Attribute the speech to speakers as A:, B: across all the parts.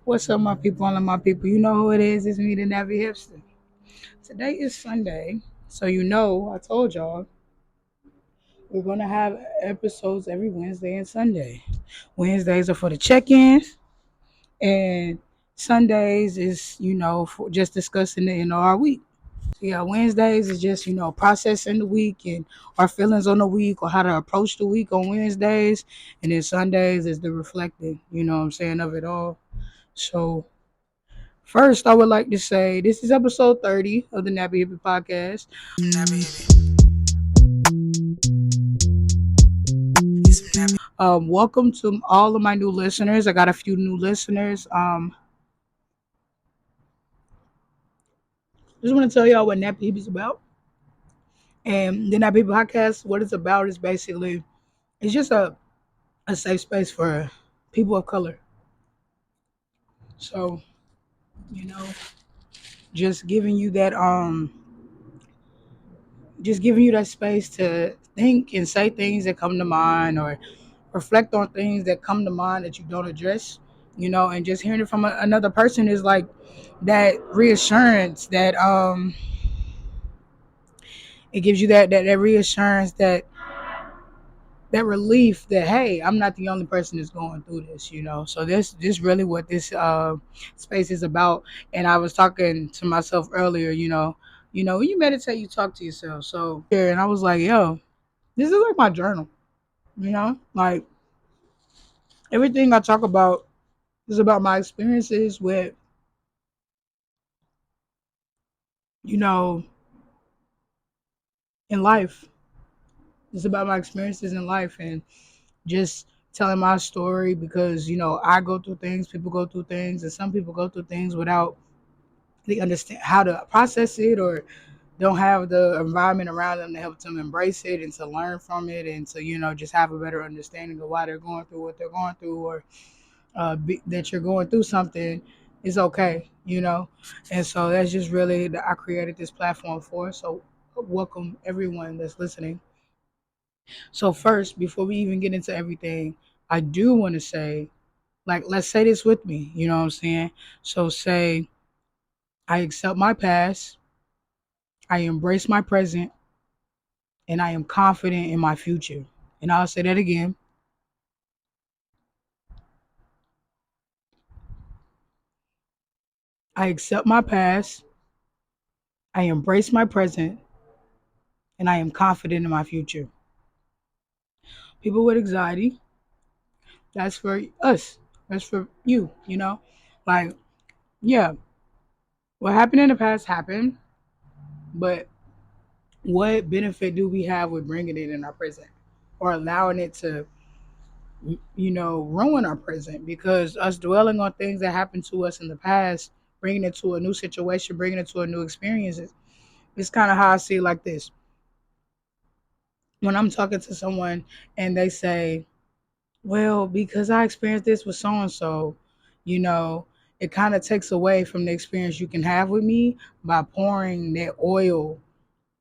A: What's up, my people, all of my people? You know who it is. It's me, the Nappy Hipster. Today is Sunday, so I told y'all we're gonna have episodes every Wednesday and Sunday. Wednesdays are for the check-ins, and Sundays is for just discussing the end of our week. So yeah, Wednesdays is just processing the week and our feelings on the week or how to approach the week on Wednesdays, and then Sundays is the reflecting. What I'm saying, of it all. So first, I would like to say this is episode 30 of the Nappy Hippy podcast. Welcome to all of my new listeners. I got a few new listeners. Just want to tell y'all what Nappy Hippy is about. And the Nappy Hippy podcast, what it's about is basically, it's just a safe space for people of color. So, you know, just giving you that just giving you that space to think and say things that come to mind, or reflect on things that come to mind that you don't address, and just hearing it from another person is like that reassurance that it gives you that reassurance, that relief that, hey, I'm not the only person that's going through this. So this really what this space is about. And I was talking to myself earlier, when you meditate, you talk to yourself. So yeah, and I was like, yo, this is like my journal, like everything I talk about is about my experiences with, you know, in life. It's about my experiences in life and just telling my story because, I go through things, people go through things, and some people go through things without they understand how to process it, or don't have the environment around them to help them embrace it and to learn from it, and to, just have a better understanding of why they're going through what they're going through, or that you're going through something is okay. And so that's just really that I created this platform for. So welcome everyone that's listening. So first, before we even get into everything, I do want to say, like, let's say this with me. You know what I'm saying? So say, I accept my past, I embrace my present, and I am confident in my future. And I'll say that again. I accept my past, I embrace my present, and I am confident in my future. People with anxiety, that's for us. That's for you. Like, yeah, what happened in the past happened, but what benefit do we have with bringing it in our present, or allowing it to, ruin our present? Because us dwelling on things that happened to us in the past, bringing it to a new situation, bringing it to a new experience, it's kind of how I see it like this. When I'm talking to someone and they say, well, because I experienced this with so and so, you know, it kind of takes away from the experience you can have with me by pouring that oil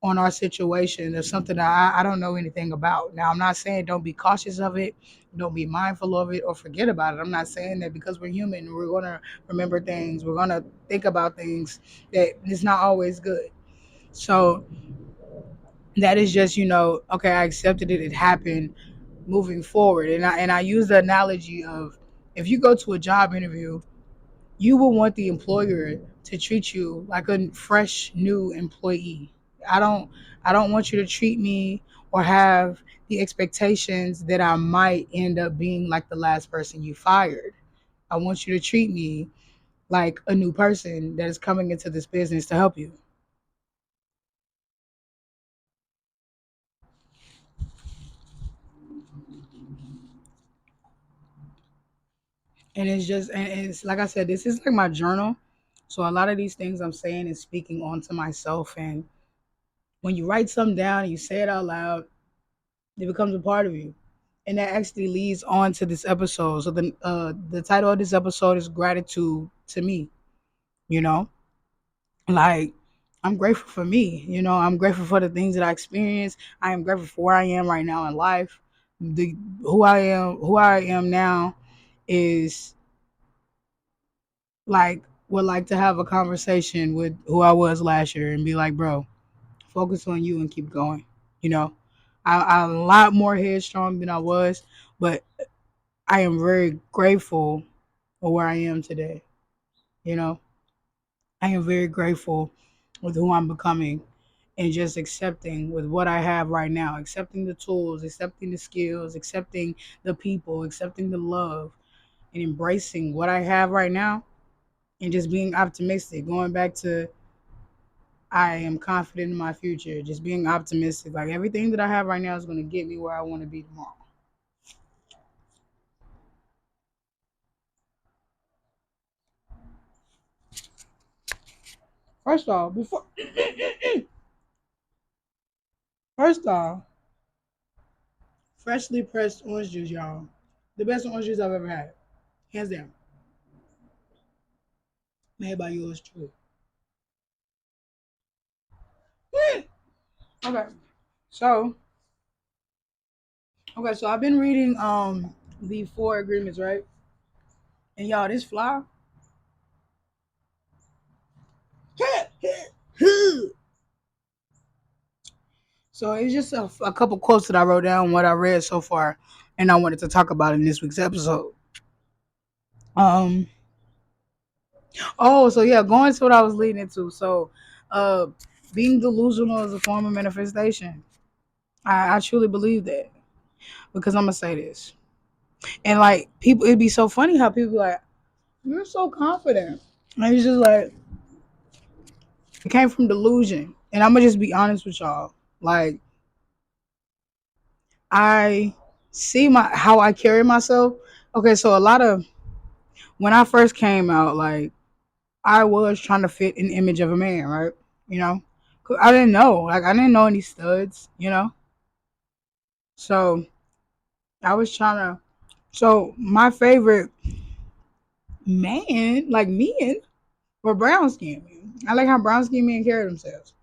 A: on our situation of something that I don't know anything about. Now, I'm not saying don't be cautious of it, don't be mindful of it, or forget about it. I'm not saying that, because we're human. We're going to remember things, we're going to think about things that is not always good. So that is just, okay, I accepted it, it happened, moving forward. And I use the analogy of, if you go to a job interview, you will want the employer to treat you like a fresh new employee. I don't I don't want you to treat me or have the expectations that I might end up being like the last person you fired. I want you to treat me like a new person that is coming into this business to help you. And it's like I said, this is like my journal. So a lot of these things I'm saying is speaking onto myself. And when you write something down and you say it out loud, it becomes a part of you. And that actually leads on to this episode. So the title of this episode is Gratitude to Me. You know, like, I'm grateful for me. I'm grateful for the things that I experienced. I am grateful for where I am right now in life. The who I am now is like would like to have a conversation with who I was last year and be like, bro, focus on you and keep going. You know, I'm a lot more headstrong than I was, but I am very grateful for where I am today. You know, I am very grateful with who I'm becoming and just accepting with what I have right now, accepting the tools, accepting the skills, accepting the people, accepting the love, and embracing what I have right now and just being optimistic. Going back to I am confident in my future, just being optimistic. Like everything that I have right now is going to get me where I want to be tomorrow. First off, before first off, freshly pressed orange juice, y'all. The best orange juice I've ever had. Hands down. Made by yours truly. Okay. So so I've been reading the four agreements, right? And y'all, this fly. So it's just a couple quotes that I wrote down, what I read so far, and I wanted to talk about in this week's episode. Um. Oh, so yeah, going to what I was leading into. So, uh, being delusional is a form of manifestation. I truly believe that because I'm gonna say this, and like people, it'd be so funny how people be like, "You're so confident," and it's just like it came from delusion. And I'm gonna just be honest with y'all. Like I see my how I carry myself. Okay, so a lot of when I first came out, like I was trying to fit an image of a man, right? You know, 'cause I didn't know, like I didn't know any studs, you know. So I was trying to. So my favorite man, like men, were brown skinned men. I like how brown skinned men carry themselves.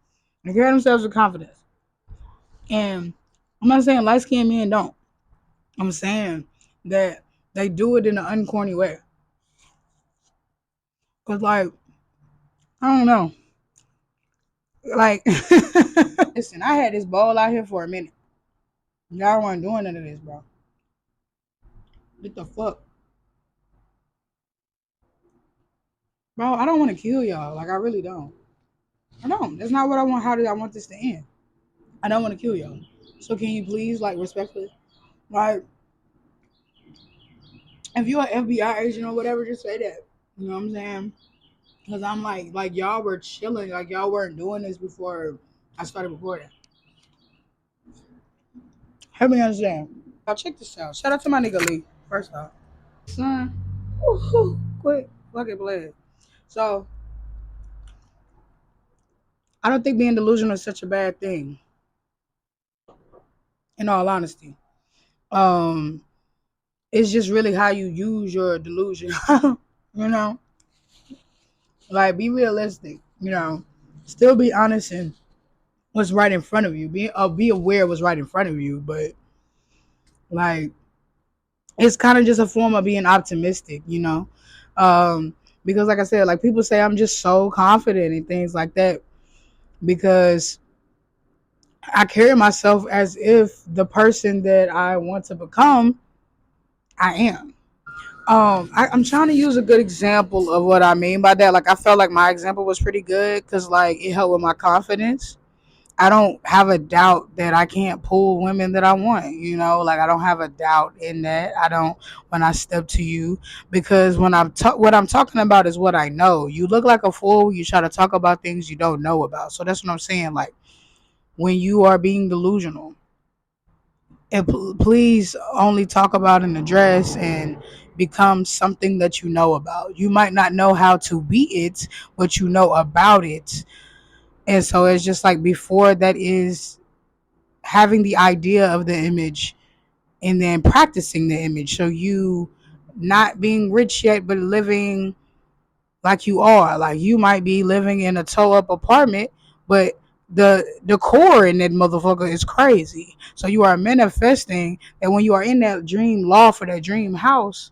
A: They carry themselves with confidence. And I'm not saying light skinned men don't. I'm saying that they do it in an uncorny way. Cause like I don't know, like listen, I had this ball out here for a minute. Y'all weren't doing none of this, bro. What the fuck, bro? I don't want to kill y'all. Like I really don't. I don't. That's not what I want. How do I want this to end? I don't want to kill y'all. So can you please, like, respectfully, like, if you're an FBI agent or whatever, just say that. You know what I'm saying? Because I'm like y'all were chilling, like y'all weren't doing this before I started recording. Help me understand. Now check this out. Shout out to my nigga Lee. First off, son, quick, fucking bled. So I don't think being delusional is such a bad thing. In all honesty, um, it's just really how you use your delusion. You know, like be realistic. You know, still be honest and what's right in front of you. Be aware of what's right in front of you, but like it's kind of just a form of being optimistic, you know. Because like I said, like people say I'm just so confident and things like that because I carry myself as if the person that I want to become, I am. I'm trying to use a good example of what I mean by that. Like I felt like my example was pretty good because like it helped with my confidence. I don't have a doubt that I can't pull women that I want, you know, like I don't have a doubt in that. I don't when I step to you because what I'm talking about is what I know. You look like a fool, you try to talk about things you don't know about. So that's what I'm saying, like when you are being delusional, and please only talk about an address and become something that you know about. You might not know how to be it, but you know about it. And so it's just like before that is having the idea of the image and then practicing the image. So you not being rich yet, but living like you are. Like you might be living in a toe up apartment, but the decor in that motherfucker is crazy. So you are manifesting that when you are in that dream loft or that dream house,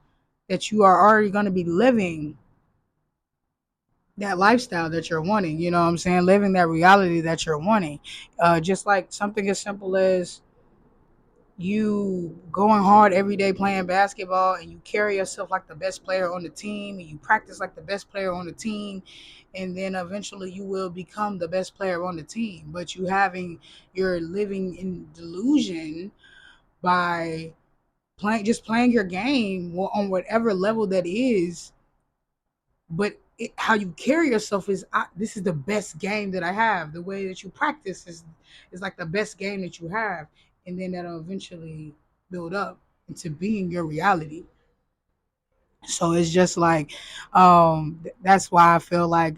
A: that you are already gonna be living that lifestyle that you're wanting. You know what I'm saying? Living that reality that you're wanting. Just like something as simple as you going hard every day playing basketball, and you carry yourself like the best player on the team, and you practice like the best player on the team, and then eventually you will become the best player on the team. But you're living in delusion by playing your game on whatever level that is. But how you carry yourself is, this is the best game that I have. The way that you practice is like the best game that you have, and then that'll eventually build up into being your reality. So it's just like, that's why I feel like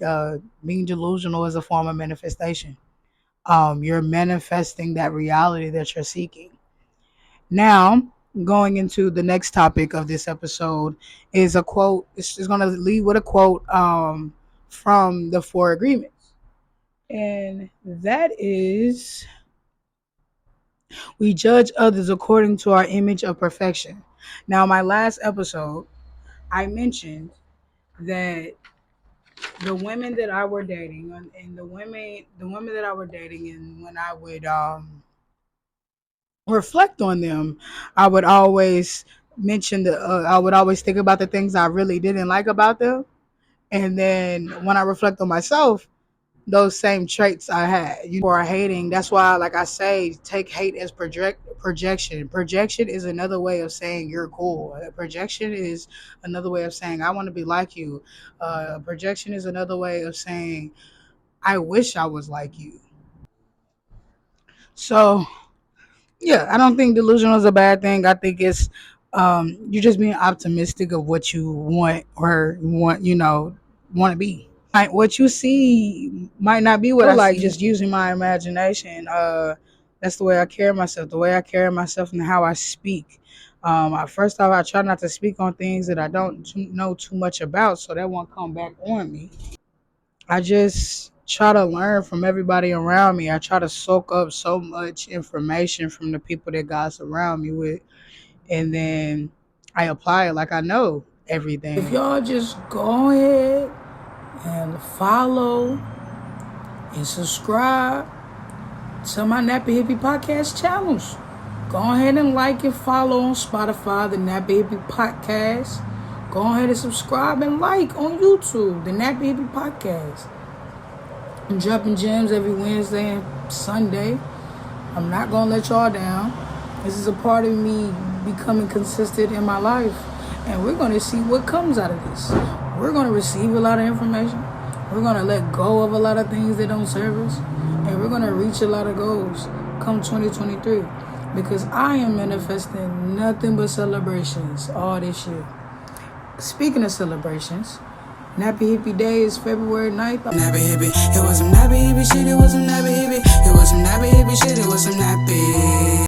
A: being delusional is a form of manifestation. You're manifesting that reality that you're seeking. Now, going into the next topic of this episode is a quote. It's just going to lead with a quote from the Four Agreements. And that is, we judge others according to our image of perfection. Now, my last episode, I mentioned that the women that I were dating, and the women that I were dating, and when I would reflect on them, I would always I would always think about the things I really didn't like about them. And then when I reflect on myself, those same traits I had, for hating. That's why, like I say, take hate as projection. Projection is another way of saying you're cool. Projection is another way of saying I want to be like you. Projection is another way of saying I wish I was like you. So yeah, I don't think delusional is a bad thing. I think it's you're just being optimistic of what you want, or want to be. What you see might not be what I like. Just using my imagination. That's the way I carry myself. The way I carry myself and how I speak. First off, I try not to speak on things that I don't know too much about, so that won't come back on me. I just try to learn from everybody around me. I try to soak up so much information from the people that God surround me with, and then I apply it like I know everything. If y'all just go ahead and follow and subscribe to my Nappy Hippy podcast channels. Go ahead and like and follow on Spotify, the Nappy Hippy podcast. Go ahead and subscribe and like on YouTube, the Nappy Hippy podcast. I'm dropping gems every Wednesday and Sunday. I'm not going to let y'all down. This is a part of me becoming consistent in my life. And we're going to see what comes out of this. We're going to receive a lot of information. We're going to let go of a lot of things that don't serve us. And we're going to reach a lot of goals come 2023. Because I am manifesting nothing but celebrations all this year. Speaking of celebrations, Nappy Hippy Day is February 9th. Nappy Hippy, it was some Nappy Hippy shit, it was some Nappy Hippy. It was some Nappy Hippy shit, it was some Nappy.